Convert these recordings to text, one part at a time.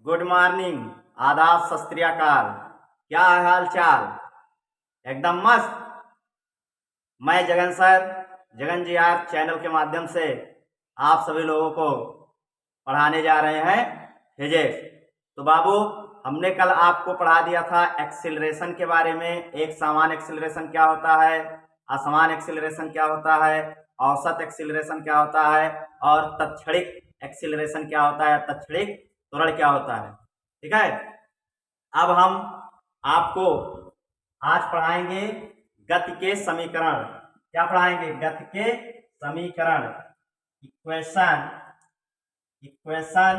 Good morning, आदाब, सत श्री अकाल। क्या है हाल चाल? एकदम मस्त। मैं Jagan sir, Jagan G R channel के माध्यम से आप सभी लोगों को पढ़ाने जा रहे हैं फिजिक्स। तो बाबू, हमने कल आपको पढ़ा दिया था एक्सीलरेशन के बारे में। एक समान एक्सीलरेशन क्या होता है, असमान एक्सीलरेशन क्या होता है, औसत एक्सीलरेशन क्या होता है और तत्क्षणिक एक्सीलरेशन क्या होता है, तत्क्षणिक त्वरण क्या होता है। ठीक है। अब हम आपको आज पढ़ाएंगे गति के समीकरण। क्या पढ़ाएंगे? गति के समीकरण, इक्वेशन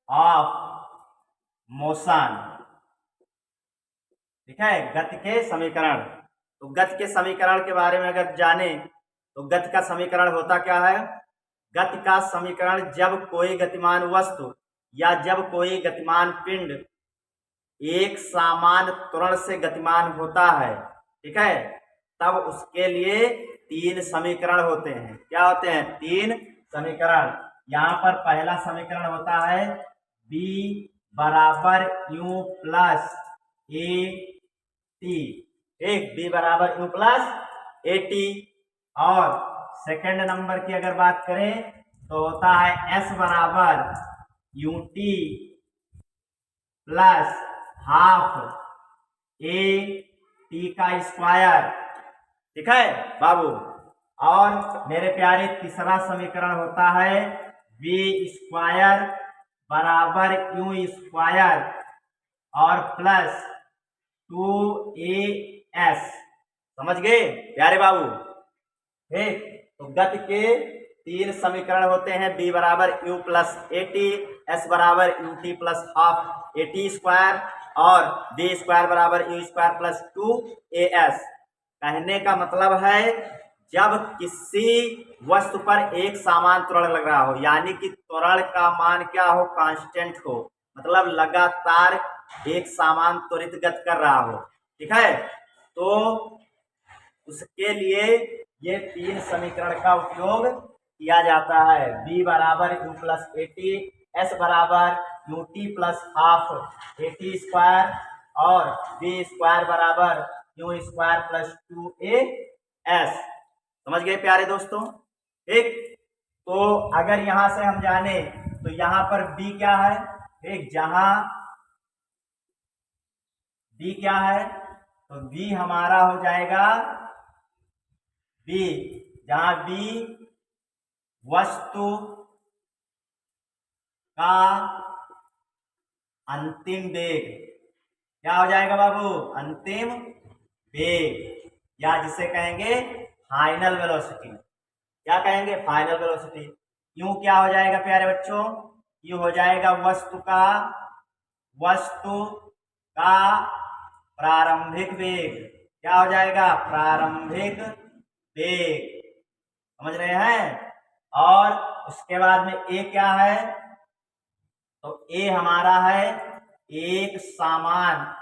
ऑफ मोशन। ठीक है, गति के समीकरण। तो गति के समीकरण के बारे में अगर जाने तो गति का समीकरण होता क्या है? गति का समीकरण जब कोई गतिमान वस्तु या जब कोई गतिमान पिंड एक समान त्वरण से गतिमान होता है, ठीक है, तब उसके लिए तीन समीकरण होते हैं। क्या होते हैं? तीन समीकरण। यहाँ पर पहला समीकरण होता है b बराबर u प्लस ए टी। एक b बराबर u प्लस ए टी। और सेकंड नंबर की अगर बात करें तो होता है s बराबर U T plus half A T का स्क्वायर। ठीक है बाबू। और मेरे प्यारे तीसरा समीकरण होता है v स्क्वायर बराबर यू स्क्वायर और प्लस 2as। समझ गए प्यारे बाबू? ठीक। तो गति के तीन समीकरण होते हैं, b बराबर u plus A T, s बराबर U T plus half A T square और b स्क्वायर बराबर यू स्क्वायर प्लस 2as। कहने का मतलब है जब किसी वस्तु पर एक समान त्वरण लग रहा हो, यानी कि त्वरण का मान क्या हो? कांस्टेंट हो, मतलब लगातार एक समान त्वरित गति कर रहा हो। ठीक है, तो उसके लिए ये तीन समीकरण का उपयोग किया जाता है। b बराबर U plus A T, s बराबर U T plus half A T square और b स्क्वायर बराबर यू स्क्वायर प्लस 2as। समझ गए प्यारे दोस्तों? ठीक। तो अगर यहां से हम जाने तो यहां पर b क्या है? ठीक, जहां b क्या है तो b हमारा हो जाएगा b, जहां b वस्तु का अंतिम वेग। क्या हो जाएगा बाबू? अंतिम वेग, या जिसे कहेंगे फाइनल वेलोसिटी। क्या कहेंगे? Final velocity. क्यों क्या हो जाएगा प्यारे बच्चों? ये हो जाएगा वस्तु का प्रारंभिक वेग। क्या हो जाएगा? प्रारंभिक वेग। समझ रहे हैं? और उसके बाद में ए क्या है? तो ए हमारा है एक समान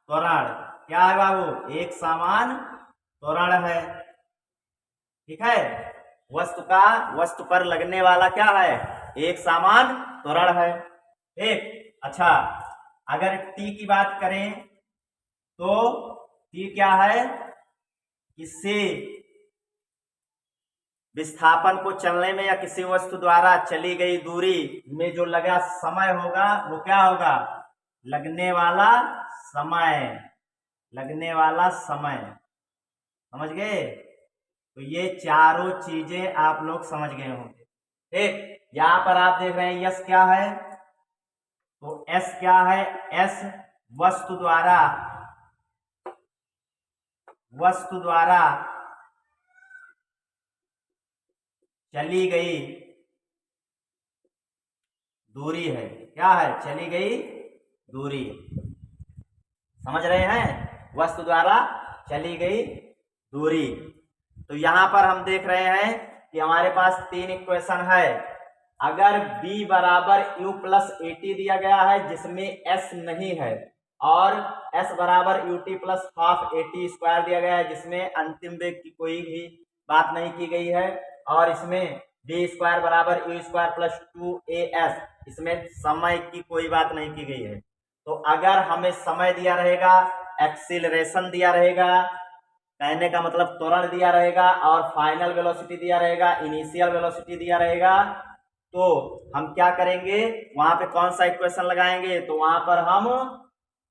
त्वरण। क्या है बाबू? एक समान त्वरण है। ठीक है, वस्तु पर लगने वाला क्या है? एक समान त्वरण है। ठीक। अच्छा, अगर टी की बात करें तो टी क्या है? किसी विस्थापन को चलने में या किसी वस्तु द्वारा चली गई दूरी में जो लगा समय होगा वो क्या होगा? लगने वाला समय। समझ गए? तो ये चारों चीजें आप लोग समझ गए होंगे। ठीक। यहां पर आप देख रहे हैं यस क्या है? तो एस क्या है? एस वस्तु द्वारा चली गई दूरी है। क्या है? चली गई दूरी। समझ रहे हैं? वस्तु द्वारा चली गई दूरी। तो यहां पर हम देख रहे हैं कि हमारे पास तीन इक्वेशन है। अगर b बराबर u प्लस ए टी दिया गया है जिसमें s नहीं है, और s बराबर U T plus half A T square दिया गया है, जिसमें अंतिम वेग की कोई भी बात नहीं की गई है। और इसमें डी स्क्वायर बराबर यू स्क्वायर प्लस 2as, इसमें समय की कोई बात नहीं की गई है। तो अगर हमें समय दिया रहेगा, एक्सीलरेशन दिया रहेगा, कहने का मतलब त्वरण दिया रहेगा, और फाइनल वेलोसिटी दिया रहेगा, इनिशियल वेलोसिटी दिया रहेगा, तो हम क्या करेंगे, वहां पे कौन सा इक्वेशन लगाएंगे, तो वहां पर हम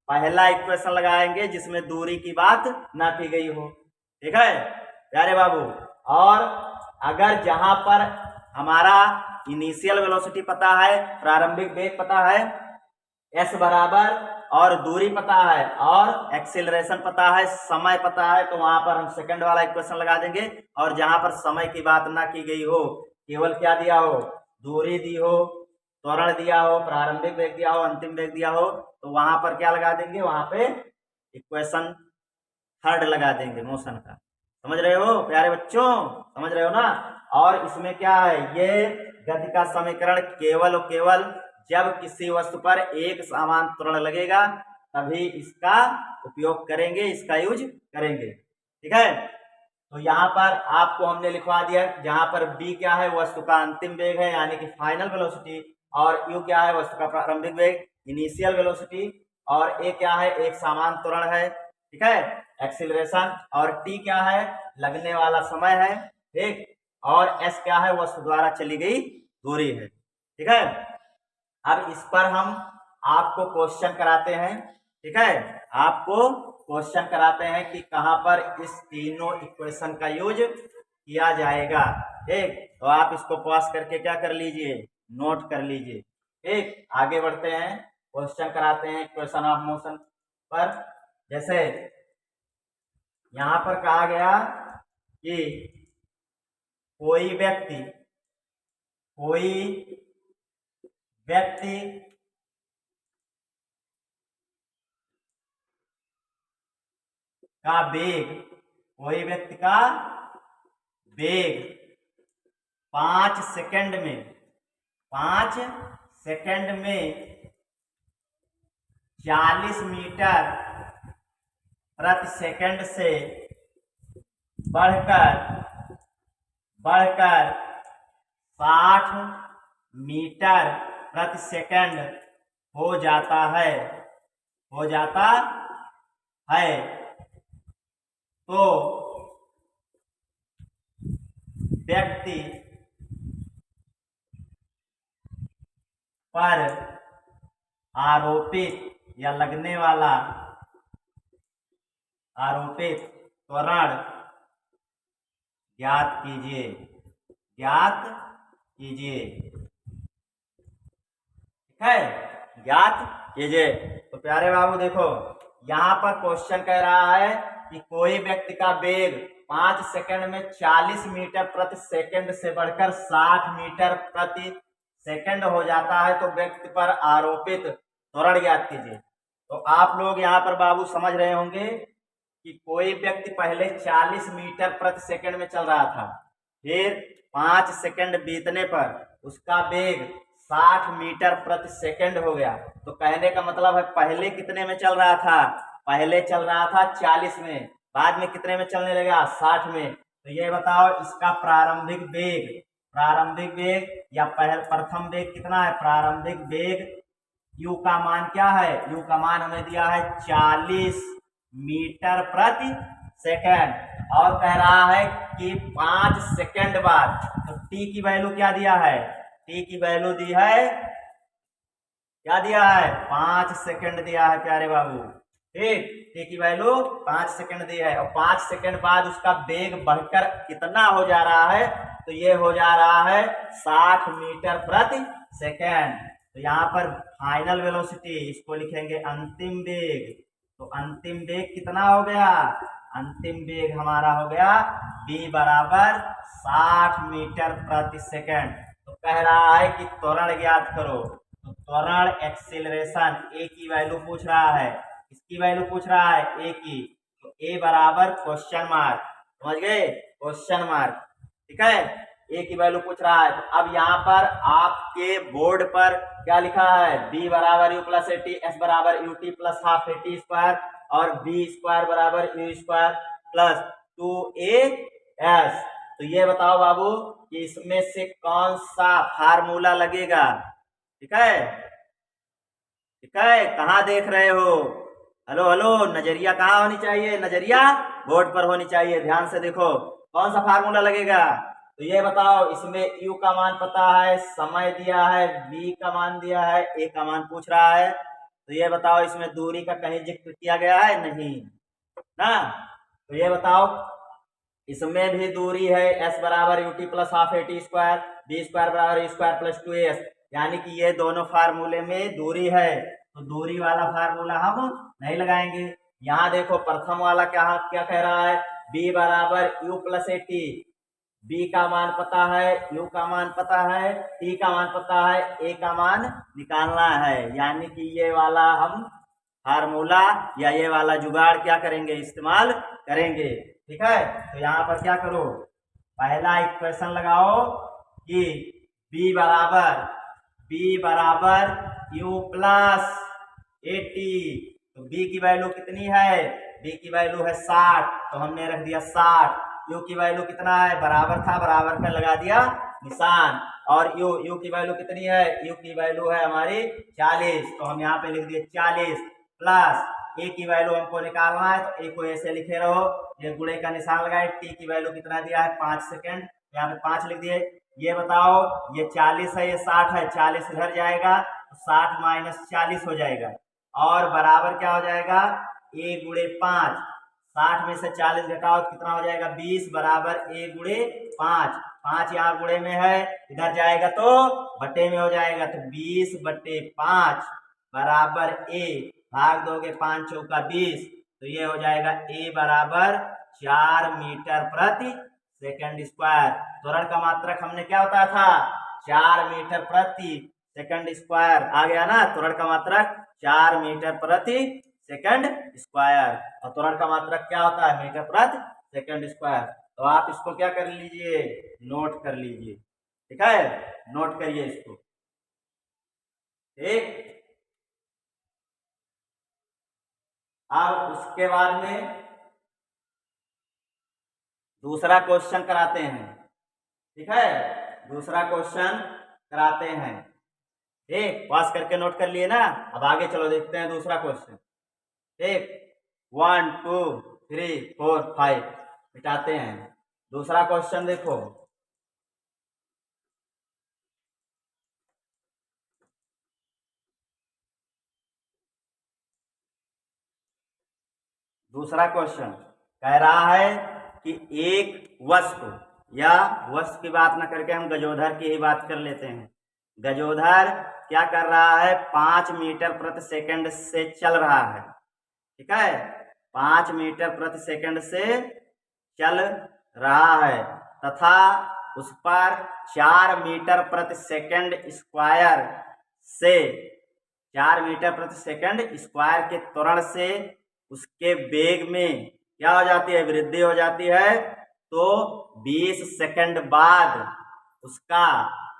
पहला इक्वेशन लगाएंगे जिसमें दूरी की बात ना की गई हो। ठीक है प्यारे बाबू। और अगर जहां पर हमारा इनिशियल वेलोसिटी पता है, प्रारंभिक वेग पता है, एस बराबर और दूरी पता है और एक्सीलरेशन पता है, समय पता है, तो वहां पर हम सेकंड वाला इक्वेशन लगा देंगे। और जहां पर समय की बात ना की गई हो, केवल क्या दिया हो, दूरी दी हो, त्वरण दिया हो, प्रारंभिक वेग दिया हो, अंतिम वेग दिया हो, तो वहां पर क्या लगा देंगे, वहां पे इक्वेशन थर्ड लगा देंगे मोशन का। समझ रहे हो प्यारे बच्चों, समझ रहे हो ना। और इसमें क्या है, ये गति का समीकरण केवल और केवल जब किसी वस्तु पर एक समान त्वरण लगेगा तभी इसका उपयोग करेंगे, इसका यूज करेंगे। ठीक है, तो यहाँ पर आपको हमने लिखवा दिया, जहां पर b क्या है, वस्तु का अंतिम वेग है यानी कि फाइनल वेलोसिटी, और u क्या है, वस्तु का प्रारंभिक वेग, इनिशियल वेलोसिटी, और a क्या है, एक समान त्वरण है। ठीक है, एक्सीलरेशन, और t क्या है, लगने वाला समय है। ठीक, और s क्या है, वस्तु द्वारा चली गई दूरी है। ठीक है, अब इस पर हम आपको क्वेश्चन कराते हैं। ठीक है, आपको क्वेश्चन कराते हैं कि कहां पर इस तीनों इक्वेशन का यूज किया जाएगा। ठीक, तो आप इसको पॉज करके क्या कर लीजिए, नोट कर लीजिए। ठीक, आगे बढ़ते हैं, क्वेश्चन कराते हैं इक्वेशन ऑफ मोशन पर। जैसे यहां पर कहा गया कि कोई व्यक्ति का वेग, कोई व्यक्ति का वेग 5 सेकंड में 40 मीटर प्रति सेकंड से बढ़कर 60 मीटर प्रति सेकंड हो जाता है, तो व्यक्ति पर आरोपित या लगने वाला आरोपित त्वरण ज्ञात कीजिए। ठीक है, ज्ञात कीजिए। तो प्यारे बाबू देखो, यहाँ पर क्वेश्चन कह रहा है कि कोई व्यक्ति का वेग 5 सेकंड में 40 मीटर प्रति सेकंड से बढ़कर 60 मीटर प्रति सेकंड हो जाता है, तो व्यक्ति पर आरोपित त्वरण ज्ञात कीजिए। तो आप लोग यहाँ पर बाबू समझ रहे होंगे कि कोई व्यक्ति पहले 40 मीटर प्रति सेकंड में चल रहा था, फिर 5 सेकंड बीतने पर उसका वेग 60 मीटर प्रति सेकंड हो गया। तो कहने का मतलब है पहले कितने में चल रहा था, पहले चल रहा था 40 में, बाद में कितने में चलने लगा, 60 में। तो ये बताओ इसका प्रारंभिक वेग या प्रथम वेग कितना है, प्रारंभिक वेग u का मान क्या है, u का मान हमें दिया है 40 मीटर प्रति सेकंड, और कह रहा है कि 5 सेकंड बाद, तो t की वैल्यू क्या दिया है, t की वैल्यू दी है, क्या दिया है, 5 सेकंड दिया है प्यारे बाबू। ठीक, t की वैल्यू 5 सेकंड दी है, और 5 सेकंड बाद उसका वेग बढ़कर कितना हो जा रहा है, तो ये हो जा रहा है 60 मीटर प्रति सेकंड। तो यहाँ पर फाइनल वेलोसिटी, इसको लिखेंगे अंतिम वेग। तो अंतिम वेग कितना हो गया, अंतिम वेग हमारा हो गया v बराबर 60 मीटर प्रति सेकंड। तो कह रहा है कि त्वरण ज्ञात करो, तो त्वरण एक्सीलरेशन a की वैल्यू पूछ रहा है, इसकी वैल्यू पूछ रहा है a की, तो a बराबर क्वेश्चन मार्क, समझ गए, क्वेश्चन मार्क। ठीक है, ए की वैल्यू पूछ रहा है। तो अब यहाँ पर आपके बोर्ड पर क्या लिखा है, बी बराबर U plus A T, S बराबर U T plus half A T square और बी स्क्वायर बराबर यू स्क्वायर प्लस 2as। तो ये बताओ बाबू कि इसमें से कौन सा फार्मूला लगेगा। ठीक है, ठीक है, कहाँ देख रहे हो, हेलो हेलो, नजरिया कहाँ होनी चाहिए, नजरिया बोर्ड पर होनी चाहिए। ध्यान से देखो कौन सा फार्मूला लगेगा। तो ये बताओ, इसमें u का मान पता है, समय दिया है, v का मान दिया है, a का मान पूछ रहा है। तो ये बताओ इसमें दूरी का कहीं जिक्र किया गया है, नहीं ना। तो ये बताओ इसमें भी दूरी है, s बराबर U T plus half A T square, B square बराबर यू स्क्वायर प्लस 2as, यानी कि ये दोनों फार्मूले में दूरी है। तो दूरी वाला फार्मूला हम नहीं लगाएंगे। यहाँ देखो प्रथम वाला क्या क्या कह रहा है, b बराबर U plus A T, b का मान पता है, u का मान पता है, t का मान पता है, a का मान निकालना है। यानी कि ये वाला हम फार्मूला या ये वाला जुगाड़ क्या करेंगे, इस्तेमाल करेंगे। ठीक है, तो यहाँ पर क्या करो, पहला इक्वेशन लगाओ कि b बराबर u प्लस ए टी। तो b की वैल्यू कितनी है, b की वैल्यू है 60, तो हमने रख दिया 60। u की वैल्यू कितना है, बराबर था, बराबर का लगा दिया निशान। और u की वैल्यू कितनी है, u की वैल्यू है हमारी 40, तो हम यहाँ पे लिख दिए 40 प्लस a की वैल्यू हमको निकालना है, तो a को ऐसे लिखे रहो, ये गुणे का निशान लगाए। t की वैल्यू कितना दिया है, 5 सेकेंड, यहाँ पे 5 लिख दिए। ये बताओ ये 40 है, ये 60 है, 40 इधर जाएगा तो 60 माइनस 40 हो जाएगा और बराबर क्या हो जाएगा, a गुणे 5। 60 में से 40 घटाओ तो कितना हो जाएगा, 20 बराबर a गुणे 5। 5 यहाँ गुणे में है, इधर जाएगा तो बटे में हो जाएगा, तो 20 बटे 5 बराबर a, भाग दोगे 5 चौका 20, तो ये हो जाएगा a बराबर 4 मीटर प्रति सेकंड स्क्वायर। त्वरण का मात्रक हमने क्या बताया था, 4 मीटर प्रति सेकंड स्क्वायर आ गया ना। त्वरण का मात्रक 4 मीटर प्रति सेकंड स्क्वायर, और त्वरण का मात्रक क्या होता है, मीटर प्रति सेकंड स्क्वायर। तो आप इसको क्या कर लीजिए, नोट कर लीजिए। ठीक है, नोट करिए इसको। ठीक, अब उसके बाद में दूसरा क्वेश्चन कराते हैं। ठीक है, दूसरा क्वेश्चन कराते हैं। ठीक, पास करके नोट कर लिए ना। अब आगे चलो देखते हैं दूसरा क्वेश्चन। ठीक, 1 2 3 4 5 मिटाते हैं। दूसरा क्वेश्चन देखो, दूसरा क्वेश्चन कह रहा है कि एक वस्तु, या वस्तु की बात ना करके हम गजोधर की ही बात कर लेते हैं। गजोधर क्या कर रहा है, 5 मीटर प्रति सेकंड से चल रहा है। ठीक है, 5 मीटर प्रति सेकंड से चल रहा है तथा उस पर 4 मीटर प्रति सेकंड स्क्वायर से 4 मीटर प्रति सेकंड स्क्वायर के त्वरण से उसके वेग में क्या हो जाती है, वृद्धि हो जाती है। तो 20 सेकंड बाद उसका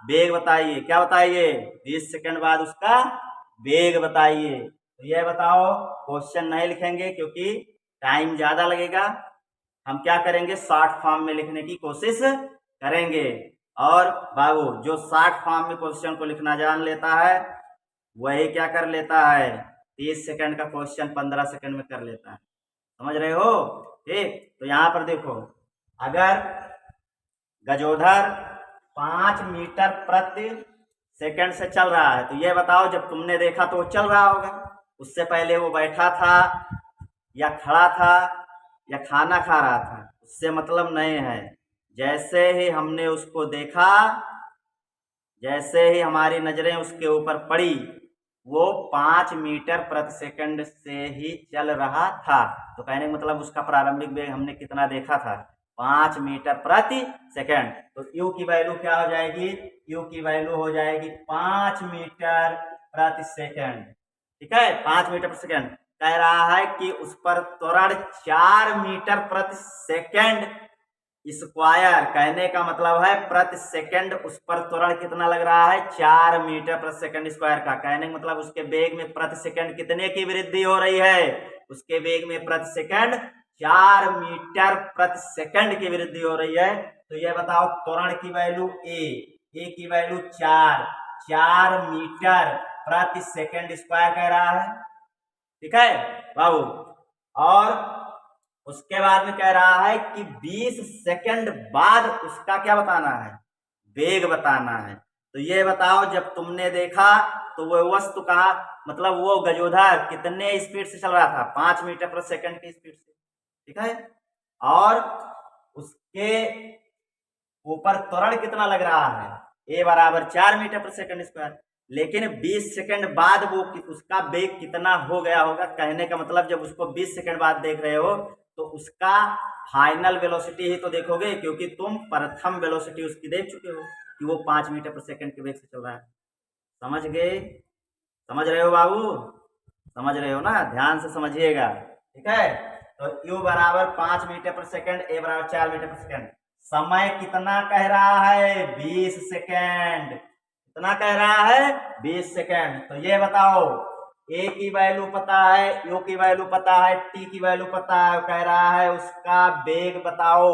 वेग बताइए। क्या बताइए, 20 सेकंड बाद उसका वेग बताइए। तो यह बताओ, क्वेश्चन नहीं लिखेंगे क्योंकि टाइम ज्यादा लगेगा। हम क्या करेंगे, शॉर्ट फॉर्म में लिखने की कोशिश करेंगे। और बाबू जो शॉर्ट फॉर्म में क्वेश्चन को लिखना जान लेता है वही क्या कर लेता है, 30 सेकंड का क्वेश्चन 15 सेकंड में कर लेता है। समझ रहे हो। ठीक, तो यहाँ पर देखो, अगर गजोधर 5 मीटर प्रति सेकंड से चल रहा है, तो ये बताओ जब तुमने देखा तो वो चल रहा होगा, उससे पहले वो बैठा था या खड़ा था या खाना खा रहा था, उससे मतलब नहीं है। जैसे ही हमने उसको देखा, जैसे ही हमारी नजरें उसके ऊपर पड़ी, वो 5 मीटर प्रति सेकंड से ही चल रहा था। तो कहने का मतलब उसका प्रारंभिक वेग हमने कितना देखा था, 5 मीटर प्रति सेकंड। तो u की वैल्यू क्या हो जाएगी, u की वैल्यू हो जाएगी 5 मीटर प्रति सेकंड। ठीक है, 5 मीटर प्रति सेकंड। कह रहा है कि उस पर त्वरण 4 मीटर प्रति सेकंड स्क्वायर, कहने का मतलब है प्रति सेकंड उस पर त्वरण कितना लग रहा है, 4 मीटर प्रति सेकंड स्क्वायर का। कहने का मतलब उसके वेग में प्रति सेकंड कितने की वृद्धि हो रही है, उसके वेग में प्रति सेकंड 4 मीटर प्रति सेकंड की वृद्धि हो रही है। तो ये बताओ त्वरण की वैल्यू ए की वैल्यू 4 मीटर प्रति सेकंड स्क्वायर कह रहा है। ठीक है बाबू। और उसके बाद में कह रहा है कि 20 सेकंड बाद उसका क्या बताना है, वेग बताना है। तो ये बताओ जब तुमने देखा तो वो वस्तु कहा, मतलब वो गजोधर कितने स्पीड से चल रहा था, 5 मीटर प्रति सेकंड की स्पीड से। ठीक है। और उसके ऊपर त्वरण कितना लग रहा है, ए बराबर 4 मीटर प्रति सेकंड स्क्वायर। लेकिन 20 सेकंड बाद वो उसका वेग कितना हो गया होगा, कहने का मतलब जब उसको 20 सेकंड बाद देख रहे हो तो उसका फाइनल वेलोसिटी ही तो देखोगे, क्योंकि तुम प्रथम वेलोसिटी उसकी देख चुके हो कि वो 5 मीटर प्रति सेकंड के वेग से चल रहा है। समझ गए, समझ रहे हो बाबू, समझ रहे हो ना, ध्यान से समझिएगा। ठीक है। तो u बराबर 5 मीटर प्रति सेकंड, ए बराबर 4 मीटर प्रति सेकंड। समय कितना कह रहा है, 20 सेकंड। कितना कह रहा है, 20 सेकंड। तो ये बताओ ए की वैल्यू पता है, यू की वैल्यू पता है, टी की वैल्यू पता है, कह रहा है उसका वेग बताओ।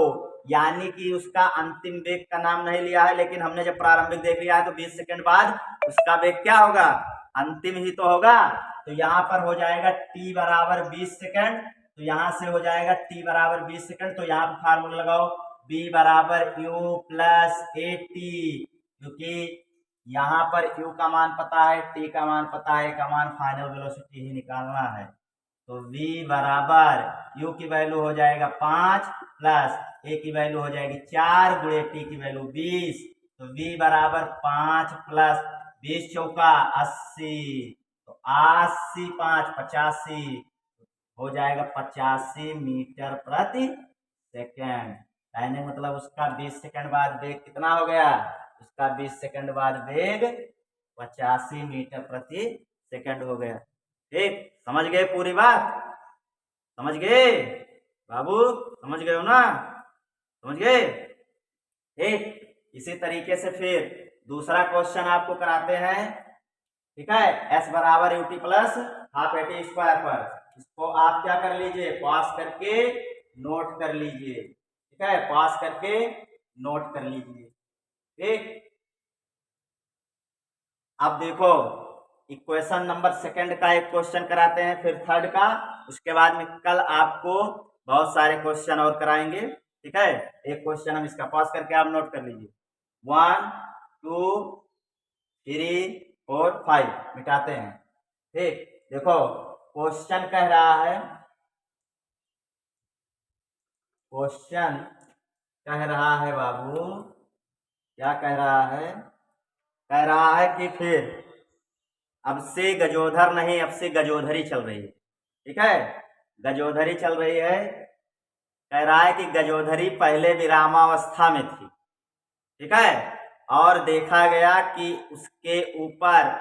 यानी कि उसका अंतिम वेग का नाम नहीं लिया है, लेकिन हमने जब प्रारंभिक देख लिया है तो 20 सेकंड बाद उसका वेग क्या होगा, अंतिम ही तो होगा। तो यहाँ पर हो जाएगा t बराबर 20 सेकंड। तो यहाँ से हो जाएगा t बराबर 20 सेकंड। तो यहाँ पर फार्मूला लगाओ, b बराबर u प्लस ए टी, क्योंकि यहाँ पर u का मान पता है, t का मान पता है, का मान फाइनल वेलोसिटी ही निकालना है। तो v बराबर u की वैल्यू हो जाएगा 5 प्लस a की वैल्यू हो जाएगी 4 गुणे t की वैल्यू 20। तो v बराबर 5 प्लस 20 चौका 80, तो 80 5 85 हो जाएगा 85 मीटर प्रति सेकेंड। कहने मतलब उसका 20 सेकंड बाद वेग कितना हो गया, उसका 20 सेकंड बाद वेग 85 मीटर प्रति सेकंड हो गया। ठीक, समझ गए पूरी बात, समझ गए बाबू, समझ गए हो ना, समझ गए। ठीक, इसी तरीके से फिर दूसरा क्वेश्चन आपको कराते हैं। ठीक है, s बराबर UT plus half A T square पर, इसको आप क्या कर लीजिए, पास करके नोट कर लीजिए। ठीक है, पास करके नोट कर लीजिए। ठीक, अब देखो इक्वेशन नंबर सेकंड का एक क्वेश्चन कराते हैं, फिर थर्ड का, उसके बाद में कल आपको बहुत सारे क्वेश्चन और कराएंगे। ठीक है, एक क्वेश्चन हम इसका पास करके आप नोट कर लीजिए। 1 2 3 4 5 मिटाते हैं। ठीक, देखो क्वेश्चन कह रहा है, क्वेश्चन कह रहा है बाबू, क्या कह रहा है, कह रहा है कि फिर अब से गजोधर नहीं, अब से गजोधरी चल रही है। ठीक है, गजोधरी चल रही है। कह रहा है कि गजोधरी पहले विरामावस्था में थी। ठीक है, और देखा गया कि उसके ऊपर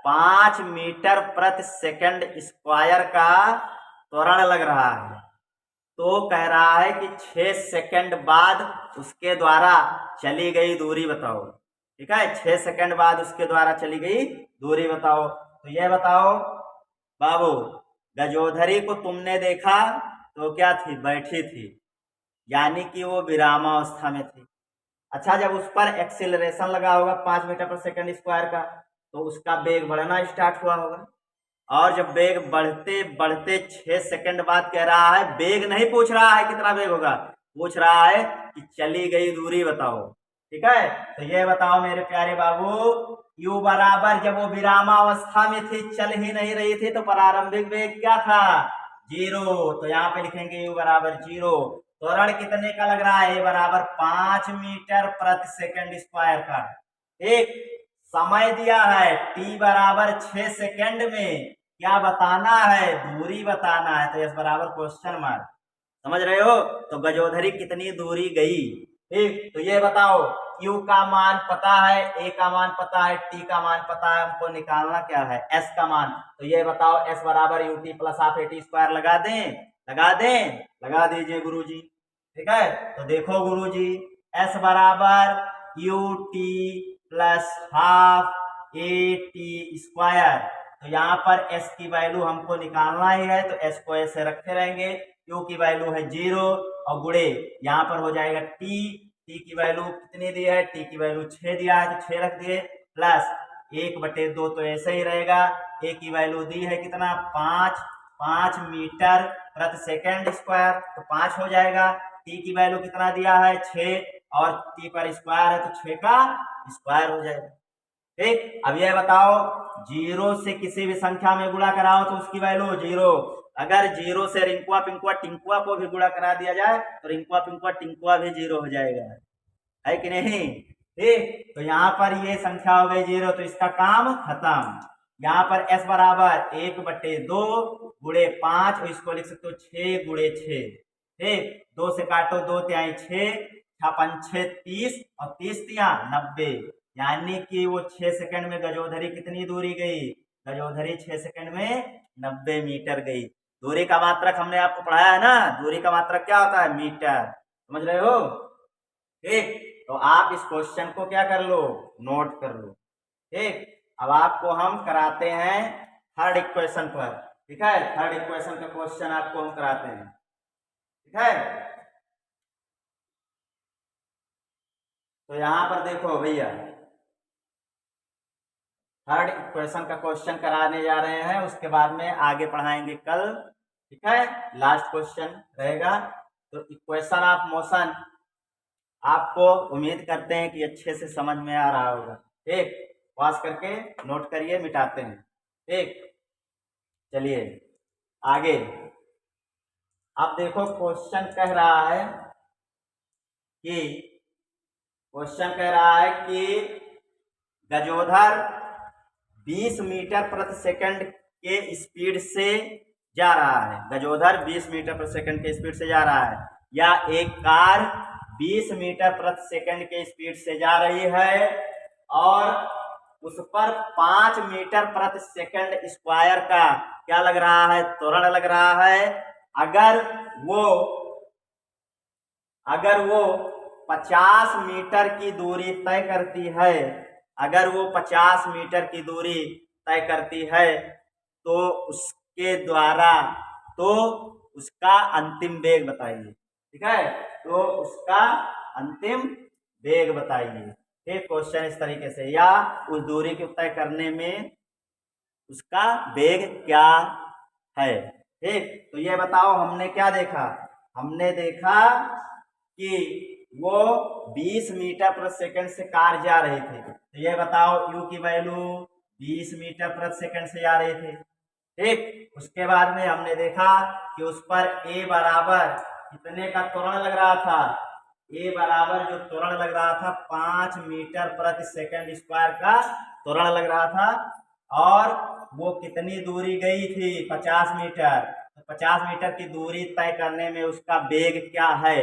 5 मीटर प्रति सेकंड स्क्वायर का त्वरण लग रहा है। तो कह रहा है कि 6 सेकंड बाद उसके द्वारा चली गई दूरी बताओ। ठीक है, 6 सेकंड बाद उसके द्वारा चली गई दूरी बताओ। तो ये बताओ बाबू, गजोधरी को तुमने देखा तो क्या थी, बैठी थी, यानी कि वो विरामावस्था में थी। अच्छा, जब उस पर एक्सेलरेशन लगा होगा 5 मीटर पर सेकंड स्क्वायर का, तो उसका वेग बढ़ना स्टार्ट हुआ होगा। और जब वेग बढ़ते बढ़ते 6 सेकंड बाद कह रहा है, वेग नहीं पूछ रहा है कितना वेग होगा, पूछ रहा है कि चली गई दूरी बताओ। ठीक है, तो ये बताओ मेरे प्यारे बाबू, u बराबर जब वो विरामावस्था में थी, चल ही नहीं रही थी, तो प्रारंभिक वेग क्या था, 0। तो यहाँ पे लिखेंगे u बराबर 0। त्वरण कितने का लग रहा है, बराबर 5 मीटर प्रति सेकंड स्क्वायर का। ठीक, समय दिया है t बराबर 6 सेकंड में, क्या बताना है, दूरी बताना है। तो इस बराबर क्वेश्चन मार्क, समझ रहे हो। तो गजोधरी कितनी दूरी गई। ठीक, तो ये बताओ u का मान पता है, a का मान पता है, t का मान पता है, हमको निकालना क्या है, s का मान। तो ये बताओ s बराबर ut plus half A T square लगा दें, लगा दें, लगा दीजिए गुरुजी। ठीक है। तो देखो गुरुजी, S बराबर U T plus half A T square. तो यहाँ पर S की वैल्यू हमको निकालना ही है, तो S को ऐसे रखे रहेंगे। U की वैल्यू है 0 और गुणे यहाँ पर हो जाएगा T की वैल्यू कितनी दी है, T की वैल्यू 6 दिया है, तो 6 रख दिए, प्लस 1/2 तो ऐसे ही रहेगा। A की वैल्यू दी है कितना, 5 मीटर प्रति सेकेंड स्क्वायर, तो 5 हो जाएगा। T की वैल्यू कितना दिया है, 6 और T पर स्क्वायर है, तो 6 का स्क्वायर हो जाएगा। ठीक, अब यह बताओ, 0 से किसी भी संख्या में गुणा कराओ तो उसकी वैल्यू 0। अगर 0 से रिंकुआ पिंकुआ टिंकुआ को भी गुणा करा दिया जाए तो रिंकुआ पिंकुआ टिंकुआ भी 0 हो जाएगा, है कि नहीं। ठीक, तो यहाँ पर ये संख्या हो गई 0, तो इसका काम खत्म। यहाँ पर S बराबर 1/2 गुणे 5, और इसको लिख सकते हो 6 गुणे 6। ठीक, 2 से काटो, 2 तिहाई 6, 6 30 और 30 तिया 90, यानी कि वो 6 सेकंड में गजोधरी कितनी दूरी गई, गजोधरी 6 सेकंड में 90 मीटर गई। दूरी का मात्रक हमने आपको पढ़ाया है ना, दूरी का मात्रक क्या होता है, मीटर, समझ रहे हो। ठीक, तो आप इस क्वेश्चन को क्या कर लो, नोट कर लो। ठीक, अब आपको हम कराते हैं थर्ड इक्वेशन पर। ठीक है, थर्ड इक्वेशन का क्वेश्चन आपको हम कराते हैं। ठीक है, तो यहां पर देखो भैया, थर्ड इक्वेशन का क्वेश्चन कराने जा रहे हैं, उसके बाद में आगे पढ़ाएंगे कल। ठीक है, लास्ट क्वेश्चन रहेगा। तो इक्वेशन ऑफ मोशन आपको उम्मीद करते हैं कि अच्छे से समझ में आ रहा होगा। ठीक, पास करके नोट करिए, मिटाते हैं। ठीक, चलिए आगे। अब देखो क्वेश्चन कह रहा है कि गजोधर 20 मीटर प्रति सेकंड के स्पीड से जा रहा है। गजोधर 20 मीटर प्रति सेकंड के स्पीड से जा रहा है, या एक कार 20 मीटर प्रति सेकंड के स्पीड से जा रही है और उस पर 5 मीटर प्रति सेकंड स्क्वायर का क्या लग रहा है, त्वरण लग रहा है। अगर वो 50 मीटर की दूरी तय करती है, अगर वो 50 मीटर की दूरी तय करती है तो उसका अंतिम वेग बताइए। ठीक है, तो उसका अंतिम वेग बताइए। ठीक, क्वेश्चन इस तरीके से, या उस दूरी को तय करने में उसका वेग क्या है। ठीक, तो ये बताओ, हमने क्या देखा, हमने देखा कि वो 20 मीटर प्रति सेकंड से कार जा रही थी। तो ये बताओ, u की वैल्यू 20 मीटर प्रति सेकंड से जा रही थी। ठीक, उसके बाद में हमने देखा कि उस पर a बराबर कितने का त्वरण लग रहा था, a बराबर जो त्वरण लग रहा था 5 मीटर प्रति सेकंड स्क्वायर का त्वरण लग रहा था, और वो कितनी दूरी गई थी, 50 मीटर। तो 50 मीटर की दूरी तय करने में उसका वेग क्या है,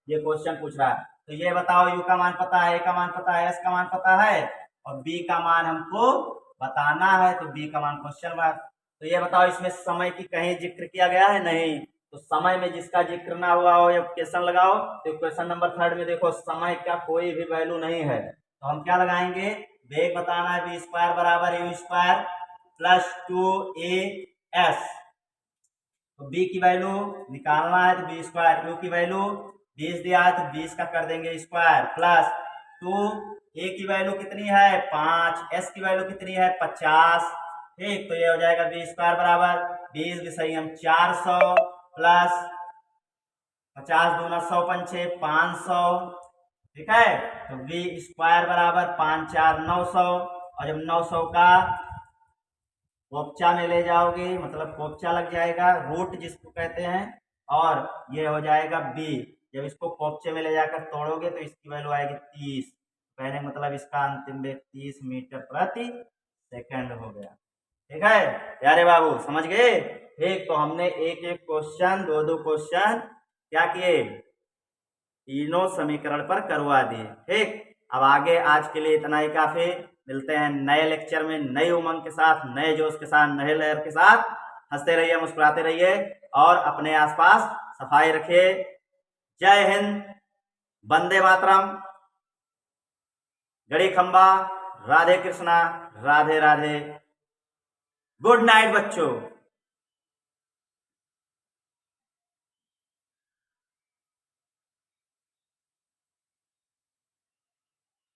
ये क्वेश्चन पूछ रहा है। तो ये बताओ, u का मान पता है, a का मान पता है, s का मान पता है, और b का मान हमको बताना है, तो b का मान क्वेश्चन मार्क। तो ये बताओ, इसमें समय की कहीं जिक्र किया गया है, नहीं। तो समय में जिसका जिक्र ना हुआ हो, इक्वेशन लगाओ। तो इक्वेशन नंबर 3 में देखो, समय का कोई भी वैल्यू नहीं है, तो हम क्या लगाएंगे, वेग बताना है, v स्क्वायर बराबर u स्क्वायर प्लस 2as। तो b की वैल्यू निकालना है, तो b स्क्वायर, u की वैल्यू 20 दिया है तो 20 का कर देंगे स्क्वायर, प्लस 2, a की वैल्यू कितनी है 5, s की वैल्यू कितनी है 50। ठीक, तो ये हो जाएगा b स्क्वायर बराबर 20 विषय हम 400 प्लस 50 दूना 100 पंचे 500। ठीक है, तो b स्क्वायर बराबर 5 4 900, और जब 900 का कोपचा में ले जाओगे, मतलब कोपचा लग जाएगा, रूट जिसको कहते हैं, और ये हो जाएगा b। जब इसको कोपचे में ले जाकर तोड़ोगे तो इसकी वैल्यू आएगी 30। कहने मतलब इसका अंतिम वेग 30 मीटर प्रति सेकंड हो गया। ठीक है प्यारे बाबू, समझ गए। ठीक, तो हमने एक एक क्वेश्चन, दो क्वेश्चन क्या किए, तीनों समीकरण पर करवा दिए। ठीक, अब आगे आज के लिए इतना ही काफी। मिलते हैं नए लेक्चर में, नई उमंग के साथ, नए जोश के साथ, नए लहर के साथ। हंसते रहिए, मुस्कुराते रहिए, और अपने आसपास सफाई रखिए। जय हिंद, वंदे मातरम, गड़ी खंबा, राधे कृष्णा, राधे राधे, गुड नाइट बच्चों।